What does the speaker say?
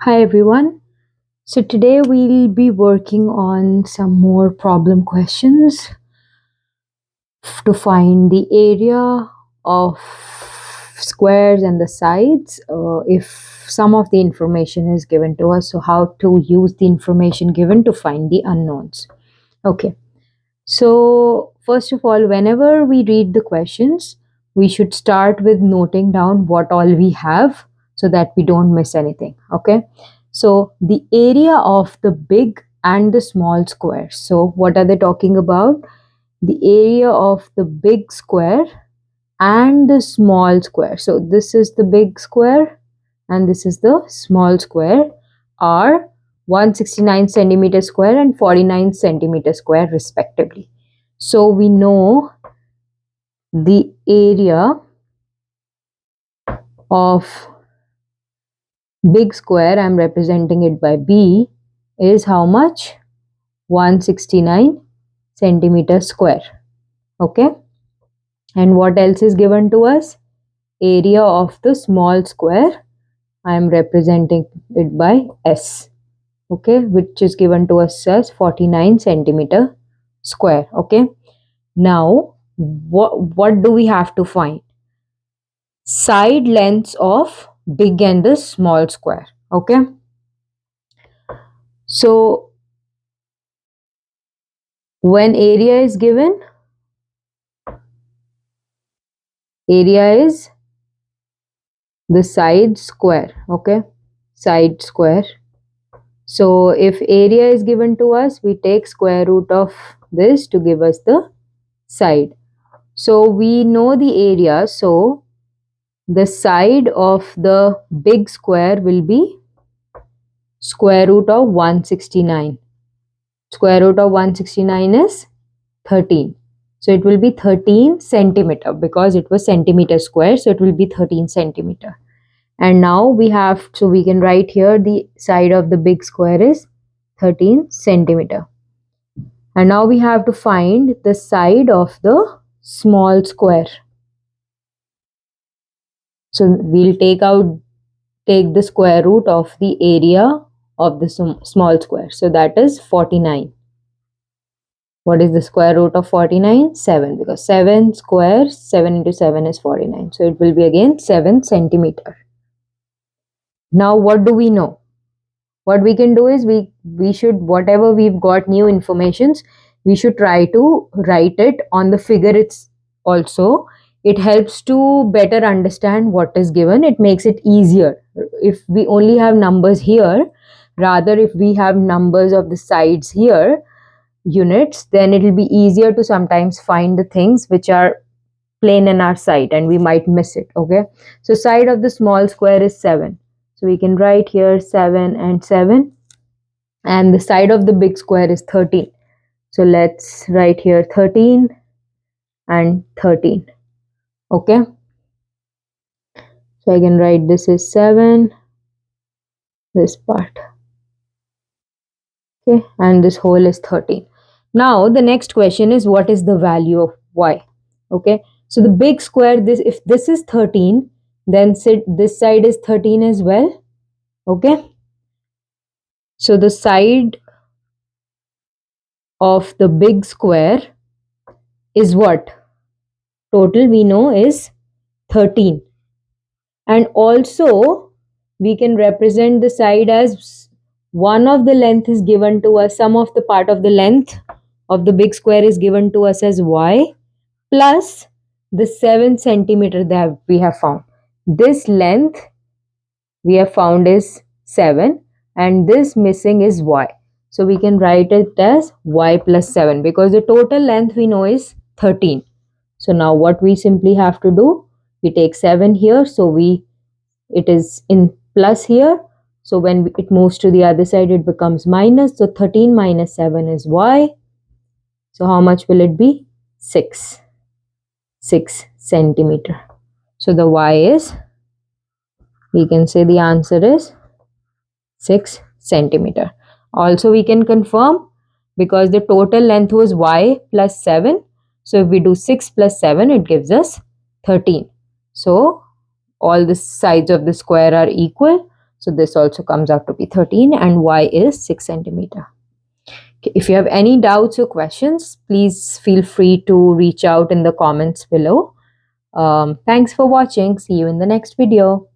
Hi everyone. So today we'll be working on some more problem questions to find the area of squares and the sides if some of the information is given to us. So how to use the information given to find the unknowns. Okay. So first of all, whenever we read the questions, we should start with noting down what all we have so that we don't miss anything. Okay. So the area of the big and the small square. So what are they talking about? The area of the big square and the small square. So this is the big square and this is the small square are 169 centimeter square and 49 centimeter square respectively. So we know the area of big square, I'm representing it by B, is how much? 169 centimeter square. Okay. And what else is given to us? Area of the small square, I am representing it by S. Okay, which is given to us as 49 centimeter square. Okay. Now, what do we have to find? Side lengths of big and the small square. Okay. So, when area is given, area is the side square. Okay. Side square. So, if area is given to us, we take square root of this to give us the side. So, we know the area. So, the side of the big square will be square root of 169. Square root of 169 is 13. So it will be 13 centimeter because it was centimeter square. So it will be 13 centimeter. And now we have, so we can write here the side of the big square is 13 centimeter. And now we have to find the side of the small square. So we'll take the square root of the area of the small square. So that is 49. What is the square root of 49? 7, because 7 square, 7 into 7 is 49. So it will be again 7 centimeter. Now what do we know? What we can do is we should, whatever we've got new informations, we should try to write it on the figure. It's also, it helps to better understand what is given. It makes it easier. If we only have numbers here, rather if we have numbers of the sides here, units, then it will be easier to sometimes find the things which are plain in our sight and we might miss it. Okay, so side of the small square is 7, so we can write here 7 and 7, and the side of the big square is 13, so let's write here 13 and 13. Okay, so I can write this is 7, this part, okay, and this whole is 13. Now the next question is, what is the value of y? Okay, so the big square, this, if this is 13, then this side is 13 as well. Okay, so the side of the big square is what? Total we know is 13, and also we can represent the side as one of the length is given to us, some of the part of the length of the big square is given to us as y, plus the 7 centimeter that we have found. This length we have found is 7 and this missing is y. So we can write it as y plus 7 because the total length we know is 13. So now what we simply have to do, we take 7 here, so it is in plus here. So when it moves to the other side, it becomes minus. So 13 minus 7 is y. So how much will it be? 6 centimeter. So the y is, we can say the answer is 6 centimeter. Also we can confirm because the total length was y plus 7. So if we do 6 plus 7, it gives us 13. So all the sides of the square are equal. So this also comes out to be 13 and y is 6 centimeter. Okay, if you have any doubts or questions, please feel free to reach out in the comments below. Thanks for watching. See you in the next video.